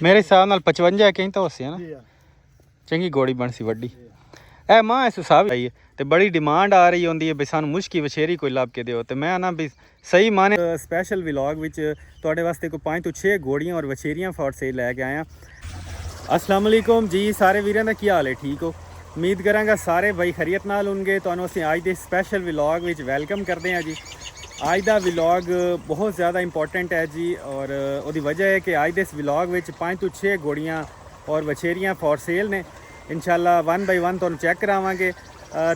मेरे हिसाब नाल 55 कहीं तो होसी है ना, चंगी घोड़ी बन सी वड्डी ए मां इस हिसाब आई है ते बड़ी डिमांड आ रही होंदी है भी सानू मुश्की वछेरी कोई ਲੱਭ के दिओ ते मैं ना भी सही माने स्पैशल व्लॉग विच तुहाडे वास्ते कोई 5 ਤੋਂ 6 घोड़ियां और वछेरियां फॉर सेल लैके आया। अस्सलाम वालेकुम जी सारे वीरां दा की हाल है, ठीक हो? उम्मीद करांगा सारे भाई खैरियत नाल होणगे। तुहानू असीं अज दे स्पैशल व्लॉग विच वेलकम करदे हां जी। अज दा व्लॉग बहुत ज़्यादा इंपॉर्टेंट है जी और उहदी वजह है कि अज दे इस व्लॉग विच 5 ਤੋਂ 6 घोड़ियां और वछेरियां फॉर सेल ने। इंशाल्लाह 1 बाय 1 तुहानू चैक करावांगे।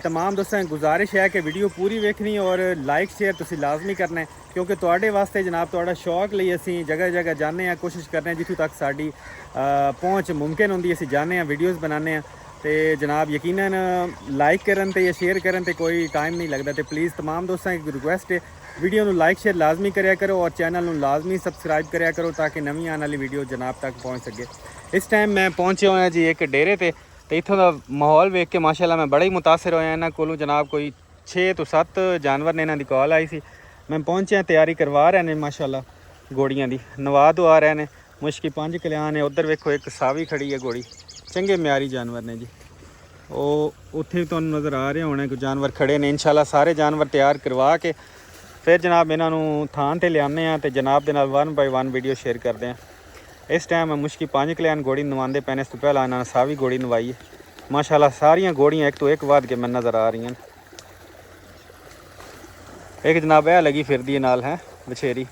तमाम दोस्तों गुजारिश है कि वीडियो पूरी वेखनी और लाइक शेयर तुसीं लाजमी करना है, क्योंकि तुहाडे वास्ते जनाब तुहाडा शौक लई असीं जगह जगह जाने हैं, कोशिश करने हैं जित्थों तक साडी पहुँच मुमकिन होंदी असीं जाने हैं, वीडियोज़ बनाने हैं। तो जनाब यकीनन लाइक करन ते या शेयर करन ते कोई टाइम नहीं लगता। तो प्लीज़ तमाम दोस्तों की रिक्वेस्ट है वीडियो नू लाइक शेयर लाजमी करिया करो और चैनल नू लाजमी सबसक्राइब करिया करो ताकि नवी आने वाली वीडियो जनाब तक पहुँच सके। इस टाइम मैं पहुँचे हुए जी एक डेरे ते तो इत्थों का माहौल वेख के माशाल्लाह मैं बड़ा ही मुतासिर होया। इन्हों को जनाब कोई 6 ਤੋਂ 7 जानवर ने इन्हों की कॉल आई सी। मैं पहुँचे तैयारी करवा रहे हैं माशाल्लाह घोड़ियां की नवा दवा रहे हैं। मुश्की 5 कल्याण है, उधर वेखो एक सावी खड़ी है घोड़ी, चंगे म्यारी जानवर ने जी। वो उत्थे तो नज़र आ रहे होने कुछ जानवर खड़े ने। इंशाल्लाह सारे जानवर तैयार करवा के फिर जनाब इन्हों थान पर लियाने हैं तो जनाब के 1 बाय 1 वीडियो शेयर करते हैं। इस टाइम मैं मुश्की 5 कल्याण घोड़ी नवाते पैने, इस तो पहला इन्होंने सावी घोड़ी नवाई है। माशाल्लाह सारियां घोड़ियां एक तो एक बाद के मैं नज़र आ रही हैं। एक जनाब यह लगी फिर दी नाल है वछेरी,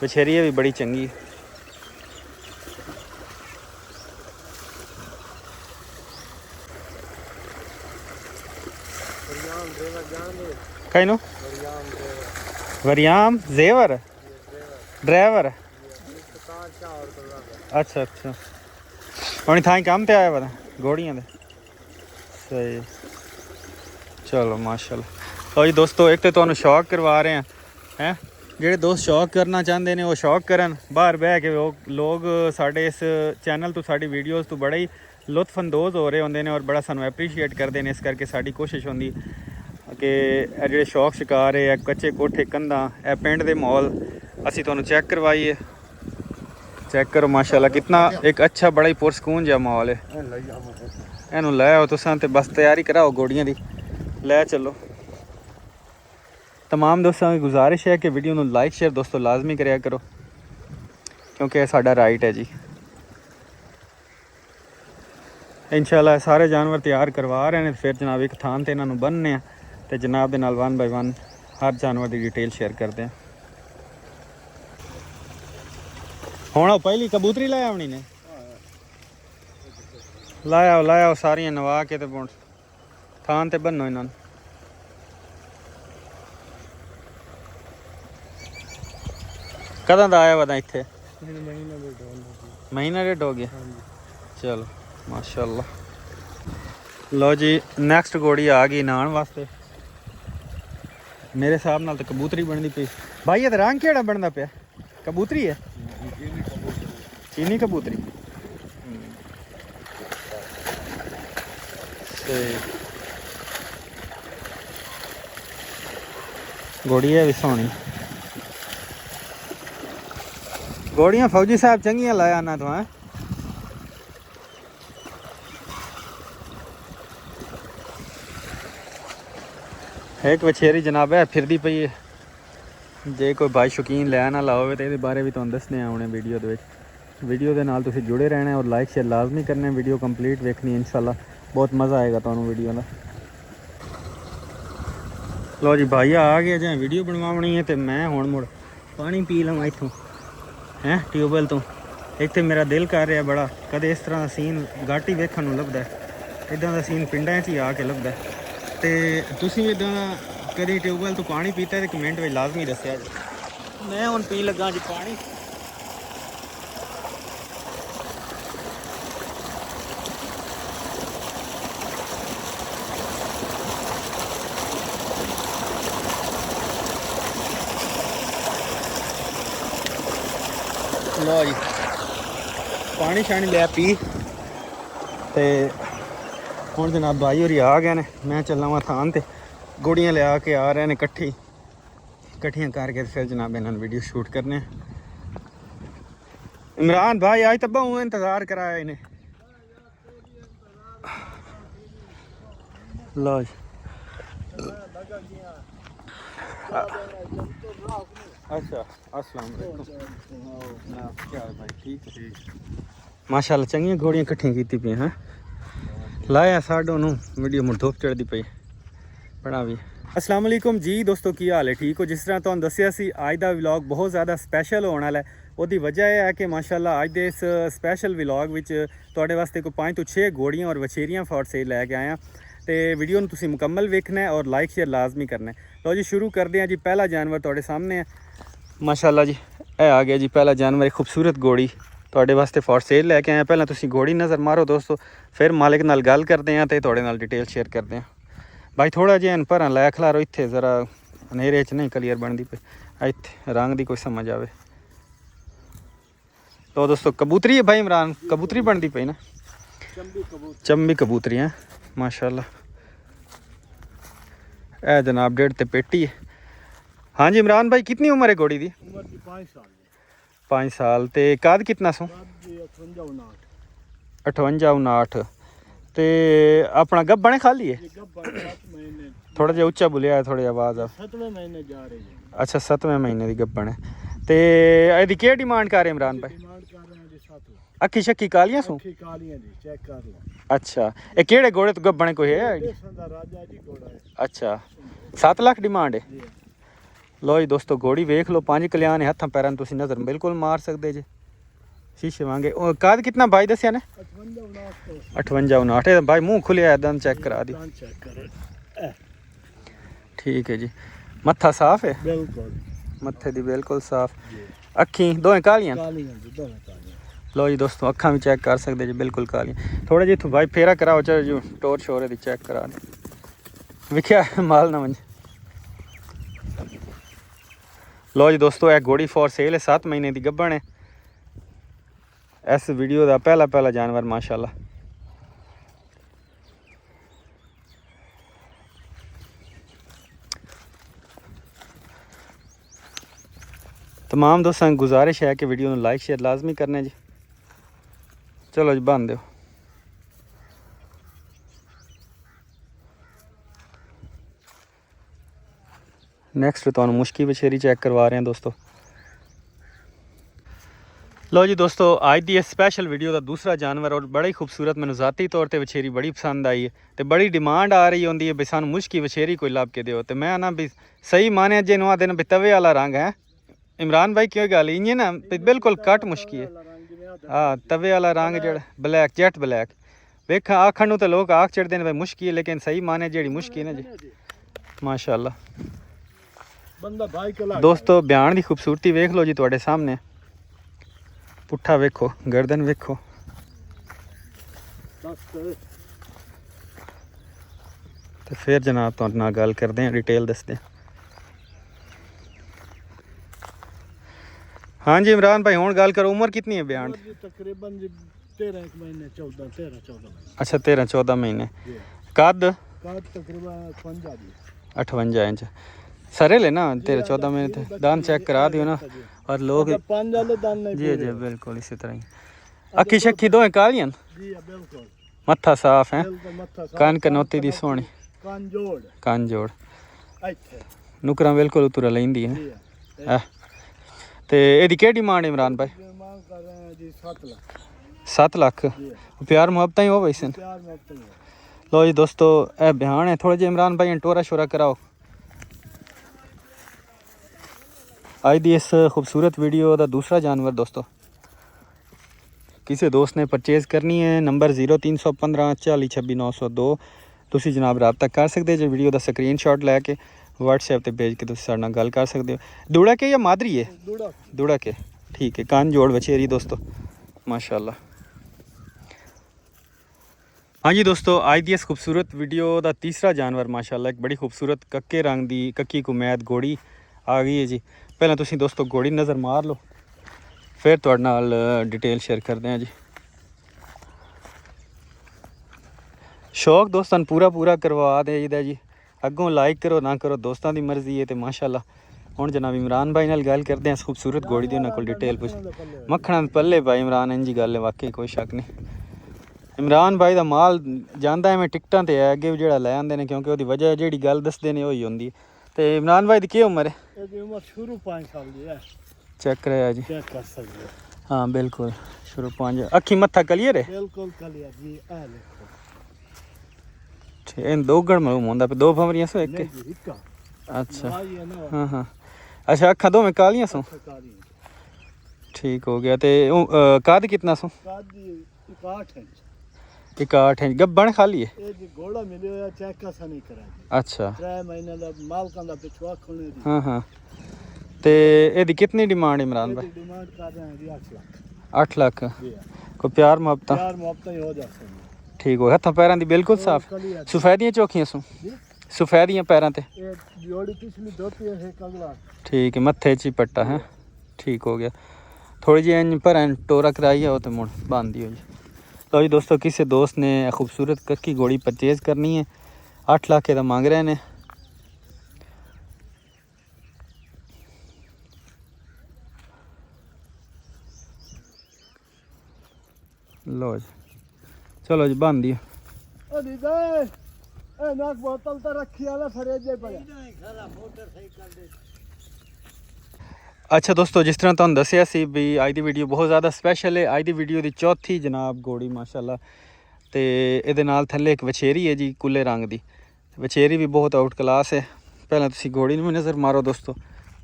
वछेरी है भी बड़ी चंगी। कहीं नो वरियाम जेवर ड्राइवर, अच्छा अच्छा हूँ थाई काम ते आया पता घोड़ियां दे सही। चलो माशाल्लाह। तो जी दोस्तों एक तो तुहानू शौक करवा रहे हैं जेडे दोस्त शौक करना चाहते हैं वो शौक करन, बाहर बह के लोग साडे इस चैनल तो साडी वीडियोज़ तो बड़ा ही लुत्फअंदोज़ हो रहे होंगे ने और बड़ा सानू एप्रीशिएट करते हैं। इस करके साडी कोशिश होंदी कि जेडे शौक शिकार है कच्चे कोठे कंधा ए पिंड दे माहौल असी तुहानू चैक करवाइए। चेक करो माशाल्लाह कितना एक अच्छा बड़ा ही पुरसकून जहा माहौल है। इनू लै आओ तुसां ते बस तैयारी कराओ घोड़ियां दी लै चलो। तमाम दोस्तों की गुजारिश है कि वीडियो नू लाइक शेयर दोस्तों लाजमी कराया करो क्योंकि साडा राइट है जी। इंशाल्लाह सारे जानवर तैयार करवा रहे हैं फिर जनाब एक थान ते इन्हों बनने तो जनाब दे नाल 1 बाय 1 हर जानवर की डिटेल शेयर करते हैं। हुण पहली कबूतरी लाया होनी ने लाया सारियां नवा के तो थान ते बनो इन्होंने। कदा दा आया वदा इत्थे महीना डेढ़ हो गया। चलो माशाल्लाह। लो जी नैक्सट घोड़ी आ गई नान वास्ते। मेरे हिसाब नाल तो कबूतरी बनती पई भाई। ये रंग केड़ा बनता पिया? कबूतरी है, चीनी कबूतरी घोड़ी है भी सोहनी। घोड़ियां फौजी साहब चंगियां लाया ना तो है। एक वछेरी जनाब है फिरदी पई है। जे कोई भाई शौकीन लैन वाला हो तो ये बारे भी तुहानू दसने आने वीडियो वीडियो के नाल तुसीं जुड़े रहना और लाइक शेयर लाजमी करना। वीडियो कंप्लीट वेखनी इंशाल्लाह बहुत मज़ा आएगा तुहानू वीडियो का। लो जी भाईया आ गया जहाँ वीडियो बनवानी है तो मैं हुण मुड़ पानी पी लवां इत्थों हैं ट्यूबवैल तो। इत्थे मेरा दिल कर रहा बड़ा कदे इस तरह का सीन घट ही वेखण नूं लभदा है। इदां दा सीन पिंडां च ही आके लभदा है। तो तुसीं भी इदां कभी ट्यूबवैल तो पानी पीता है तो कमेंट में लाजमी दस्या जी। मैं हुण पी लगा जी पानी। लो जी पानी शानी लिया पी ते हुण जनाब भाई होरी आ गए ने। मैं चलना वा थान ते घोड़ियां लिया के आ रहे हैं कट्ठियां करके फिर जनाब इन्होंने वीडियो शूट करने। इमरान भाई आज तब बहुत इंतजार कराया इन्हें। लो जी। अच्छा अस्सलाम वालेकुम। क्या हाल भाई? ठीक ठीक माशाल्लाह चंगियां घोड़ियां इकट्ठियां कीती पई हैं। लाया साडो नूं वीडियो मुड़ धुप चढ़दी पई बड़ा भी। अस्सलाम वालेकुम जी दोस्तों, की हाल है? ठीक हो? जिस तरह तुहानूं दस्सिया सी अज दा व्लॉग बहुत ज़्यादा स्पैशल होने वाला है। ਉਹਦੀ वजह यह है कि माशाल्लाह अज दे इस स्पैशल व्लॉग विच तुहाडे वास्ते कोई 5 ਤੋਂ 6 घोड़ियां और वछेरियां फॉर सेल लैके आए हैं। तो वीडियो तुसीं मुकम्मल वेखना है और लाइक शेयर लाजमी करना है। लो जी शुरू करते हैं जी। पहला जानवर तुहाडे सामने है माशाल्लाह जी। यह आ गया जी पहला जानवर, एक खूबसूरत घोड़ी तुहाडे वास्ते फॉर सेल लैके आए। पहले तुसीं घोड़ी नज़र मारो दोस्तों, फिर मालिक नाल गल करते हैं तो तुहाडे नाल डिटेल शेयर करते हैं। भाई थोड़ा जिहा भरा लै खलारो इत्थे, ज़रा हनेरे च नहीं क्लीयर बनती पई, इत्थे रंग की कोई समझ आवे। तो दोस्तों कबूतरी है भाई इमरान, कबूतरी बनती पई ना, चंबी कबूतरी है माशाल्लाह। ए जनाब 1.5 ते पेटी है। हाँ जी इमरान भाई कितनी उम्र है घोड़ी दी? 5 साल। ते कद कितना सो? 58-59। ते अपना गब्बन है खाली है? थोड़ा जिहा उच्चा बोलिया है, थोड़ी आवाज़ आ। 7वें महीने जा रही है। अच्छा 7वें महीने की गब्बन है। तो यदि क्या डिमांड कर रहे इमरान भाई? अक्खी शक्की कालियां सू? अच्छा ये केड़े घोड़े तो गब्बन कोई है? अच्छा 7 लाख डिमांड है। लो जी दोस्तों घोड़ी वेख लो, 5 कल्याण है, हत्थां पैरां तुसीं नज़र बिल्कुल मार सकते जे। शीशे वांगे। कद कितना भाई दसिया ने? 58-59। भाई मुँह खुलिया दंद चेक करा दी। ठीक है जी। मत्था साफ है? बिल्कुल मत्थे दी बिल्कुल साफ। अखी दोवें कालियां? लो जी दोस्तों अखा भी चेक कर सकते जी, बिल्कुल कालियां। थोड़ा जी इत्थों भाई फेरा कराओ, चलो जी टोर शोर दी चेक करा दे। विख्या माल ना मंज। लो जी दोस्तों यह घोड़ी फॉर सेल है, 7 महीने की गब्बन है। इस वीडियो का पहला जानवर माशाल्लाह। तमाम दोस्तों गुजारिश है कि वीडियो में लाइक शेयर लाजमी करने जी। चलो जी बन दो। नैक्सट तो मुश्की वछेरी चेक करवा रहे हैं दोस्तों। लो जी दोस्तों आज की स्पैशल वीडियो का दूसरा जानवर और बड़ा ही खूबसूरत, मैंने ज़ाती तौर पर वछेरी बड़ी पसंद आई है। तो बड़ी डिमांड आ रही होंगी है भी सानू मुश्की वछेरी कोई लभ के दो। तो मैं ना भी सही माने जिन्हों आते भी तवे वाला रंग है इमरान भाई, क्यों गल इं ना बिल्कुल कट मुश्की है। हाँ तवे वाला रंग जो ब्लैक जेट ब्लैक वेख आखन तो लोग आख चढ़ते हैं भाई मुश्की है, लेकिन सही माने जी मुश्की है ना जी माशाल्लाह। दोस्तों बयान की खूबसूरती वेख लो जी तुहाडे सामने। पुट्ठा वेखो, गर्दन वेखो। तो फिर जनाब तुहाडे नाल गल करते हैं, डिटेल दसते हैं। हाँ जी इमरान भाई हुण गल करो, उम्र कितनी है बयान? तकरीबन 13 महीने 14 अच्छा 13-14 महीने। कद? तकरीबन 58 इंच। सरे ले ना 13-14 महीने थे। दान चेक करा दियो ना। और लोग जी जी बिल्कुल इसी तरह ही। अखी शक्की दो कालियां? मत्था साफ है, कान कनौती दी सोहनी, कान जोड़ नुकरा बिल्कुल उतरा लेंदी है। तो यदि क्या डिमांड है इमरान भाई? 7 लाख। प्यार मुहब्बत ही हो वैसे। लो जी दोस्तों यह बयान है। थोड़ा जिहा इमरान भाई टोरा शोरा कराओ। आज की इस खूबसूरत वीडियो का दूसरा जानवर दोस्तों, किसी दोस्त ने परचेज़ करनी है नंबर 0315 40 26 902 तुसी जनाब रब्ता कर सकते जो। वीडियो का स्क्रीन शॉट लैके व्हाट्सएप पर भेज के तुसी साडे नाल गल कर सकते हो। दुड़ा के या मादरी है? दुड़ा के। ठीक है कान जोड़ वछेरी दोस्तों माशाल्लाह। हाँ जी दोस्तों आज की इस खूबसूरत वीडियो का तीसरा जानवर माशाल्लाह एक बड़ी खूबसूरत कक्के रंग की कक्की कुमैद घोड़ी आ गई है जी। पहले तुसी दोस्तों घोड़ी नज़र मार लो, फिर तुहाडे नाल डिटेल शेयर करते हैं जी। शौक दोस्तों पूरा करवा देईदा जी। अगों लाइक करो ना करो दोस्तों की मर्जी है। तो माशाल्लाह ਹੁਣ ਜਨਾਬ ਇਮਰਾਨ ਭਾਈ ਨਾਲ ਗੱਲ ਕਰਦੇ ਹਾਂ ਇਸ ਖੂਬਸੂਰਤ घोड़ी ਦੀ ਉਹਨਾਂ ਕੋਲ डिटेल ਪੁੱਛ ਮੱਖਣਾ ਦੇ ਪੱਲੇ ਭਾਈ ਇਮਰਾਨ ਇੰਜੀ ਗੱਲ ਹੈ ਵਾਕਈ ਕੋਈ ਸ਼ੱਕ ਨਹੀਂ ਇਮਰਾਨ ਭਾਈ ਦਾ ਮਾਲ ਜਾਂਦਾ ਐਵੇਂ ਟਿਕਟਾਂ ਤੇ ਹੈ ਅੱਗੇ ਵੀ ਜਿਹੜਾ ਲੈ ਆਉਂਦੇ ਨੇ ਕਿਉਂਕਿ ਉਹਦੀ ਵਜ੍ਹਾ ਜਿਹੜੀ ਗੱਲ ਦੱਸਦੇ ਨੇ ਉਹੀ ਹੁੰਦੀ ਤੇ ਇਮਰਾਨ ਭਾਈ ਦੀ ਕੀ ਉਮਰ ਹੈ ਇਹਦੀ ਉਮਰ ਸ਼ੁਰੂ 5 ਸਾਲ ਦੀ ਹੈ ਚੈੱਕ ਕਰਿਆ ਜੀ ਚੈੱਕ ਕਰ ਸਕਦੇ ਹੋ हाँ बिल्कुल शुरू 5 अखी मत्था क्लियर है बिल्कुल क्लियर जी आ देखो ठीक इन दो गण मालूम होंदा पे दो फमरियां सो एक नहीं जी इक्का अच्छा भाई है ना हाँ हाँ अच्छा अखा दो में कालियां सो ठीक हो गया ते काद कितना सो काद जी 61 इंच 61 इंच गब्बन खाली है ये जी घोड़ा मिले होया चेक का सा नहीं करा अच्छा 3 महीने दा मालकां दा पिछवा खोने दी हाँ हाँ ਤੇ ਇਹਦੀ ਕਿੰਨੀ ਡਿਮਾਂਡ ਇਮਰਾਨ ਭਾਈ डिमांड कर रहे हैं जी 8 लाख 8 ਲੱਖ जी ਕੋਈ ਪਿਆਰ ਮੁਹੱਬਤਾਂ यार मुआवजा ही हो जाता है ਠੀਕ ਹੋ ਹੱਥਾਂ ਪੈਰਾਂ ਦੀ ਬਿਲਕੁਲ ਸਾਫ ਸਫੈਦੀਆਂ ਚੋਖੀਆਂ ਸੋ जी ਸਫੈਦੀਆਂ ਪੈਰਾਂ ਤੇ ये जोड़ी पिछली धोती है एक अगला ਠੀਕ ਹੈ ਮੱਥੇ 'ਚ ਹੀ ਪੱਟਾ ਹੈ ਠੀਕ ਹੋ ਗਿਆ ਥੋੜੀ ਜਿਹੀ ਇੰਜ ਪਰ ਟੋਰਾ ਕਰਾਈ ਹੈ ਉਹ ਤੇ ਮੁੜ ਬੰਦੀ ਹੋ ਜੀ ਲਓ ਜੀ ਦੋਸਤੋ ਕਿਸੇ ਦੋਸਤ ਨੇ ਖੂਬਸੂਰਤ ਕੱਕੀ ਘੋੜੀ ਪਰਚੇਜ਼ ਕਰਨੀ ਹੈ 8 ਲੱਖ ਦਾ ਮੰਗ ਰਹੇ ਨੇ लो जी चलो जी बन दिया अरे गए ए नाक बोतल तो रखी आला फरेजे पर खरा मोटर सही कर दे अच्छा दोस्तों जिस तरह तुहानू दस्सिया सी भी अज दी वीडियो बहुत ज़्यादा स्पैशल है अज दी वीडियो दी चौथी जनाब घोड़ी माशाल्लाह ते इहदे नाल थल्ले एक वछेरी है जी कुल्ले रंग दी वछेरी भी बहुत आउट क्लास है पहले तुसीं घोड़ी नूं भी नज़र मारो दोस्तों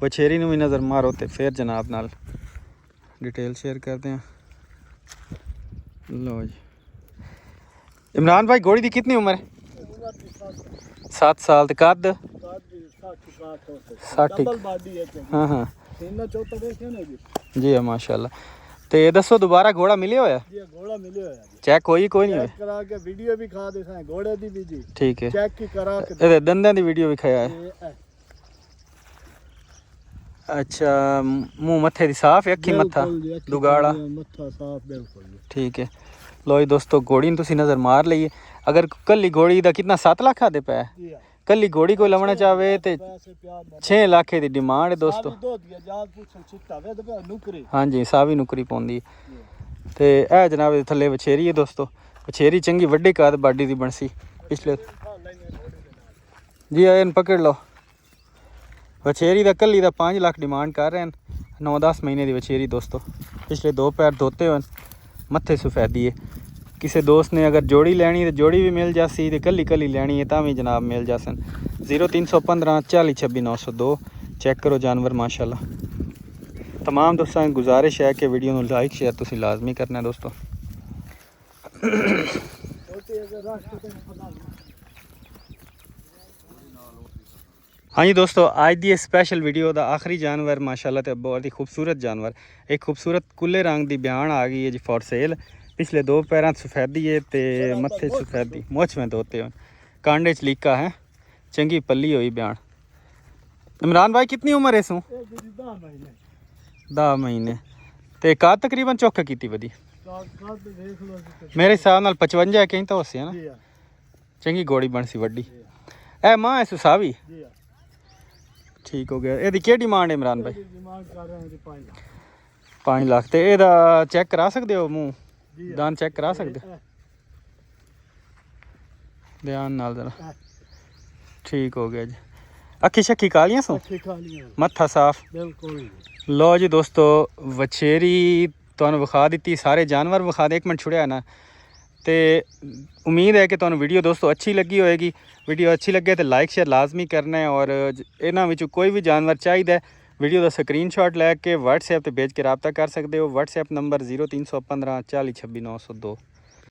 वछेरी नूं भी नज़र मारो तो फिर जनाब नाल डिटेल शेयर करते हैं लो जी इमरान भाई घोड़ी की कितनी उम्र है 7 साल तो कद 60 हाँ हाँ जी हाँ माशाल्लाह तो ये दसो दोबारा घोड़ा मिले होया घोड़ा मिले होया चेक होई कोई नहीं चेक करा के वीडियो भी खा दे घोड़े दी भी जी ठीक है चेक की करा के ये दंदां दी वीडियो भी खाया है अच्छा मुंह मत्थे दी साफ है अखी मत्था दुगाड़ा मत्था साफ बिल्कुल ठीक है लो जी दोस्तों घोड़ी ने तुसी नज़र मार लईए अगर कल्ली घोड़ी दा कितना 7 लाख आदे पे कल्ली घोड़ी कोई लवना चाहे तो 6 लाख की डिमांड है दोस्तों हाँ जी सावी नुकरी पौंदी ते ए जनाब थल्ले वछेरी है दोस्तों वछेरी चंगी वड्डी कद बाडी दी बनसी पिछले जी इन पकड़ लो वछेरी दा कल्ली दा 5 लाख डिमांड कर रहे हैं 9-10 महीने की वछेरी दोस्तों पिछले 2 पैर धोते हुए मत्थे सफेदी है किसी दोस्त ने अगर जोड़ी लैनी तो जोड़ी भी मिल जासी तो कल्ली कल्ली लैनी है भी जनाब मिल जासन 0315 40 26 902 चेक करो जानवर माशाल्लाह तमाम दोस्तों गुजारिश है कि वीडियो को लाइक शेयर तुसी लाजमी करना है दोस्तों हाँ जी दोस्तों आज की स्पैशल वीडियो का आखिरी जानवर माशाल्लाह तो बहुत ही खूबसूरत जानवर एक खूबसूरत कुल्ले रंग की बयान आ गई है जी फॉर सेल पिछले 2 पैरों सफेदी है तो मत्थे सफेदी मुछ में धोते हो कांडे च लीका है चंगी पली हुई बयान इमरान भाई कितनी उम्र है इसू 10 महीने तो का तकरीबन चौका की वधी मेरे हिसाब नाल 55 कहीं तो है ना चंगी घोड़ी बन सी वड्डी ए मां है सुसावी ठीक हो गया ये क्या डिमांड है इमरान भाई 5 लाख तो यदा चेक करा सकते हो मुँह दान चेक करा सकते ध्यान नाल जरा ठीक हो गया जी अखी शक्की कालियां सो मत्था साफ लो जी दोस्तों वछेरी तुहानू विखा दी सारे जानवर विखा दे 1 मिनट छुड़िया ना तो उम्मीद है कि तुहानू वीडियो दोस्तों अच्छी लगी होएगी वीडियो अच्छी लगे तो लाइक शेयर लाजमी करना है और इन्हां विचों कोई भी जानवर चाहिए वीडियो का स्क्रीनशॉट लैके व्हाट्सएप पर भेज के रबता कर सकते हो व्हाट्सएप नंबर 0315 40 26 902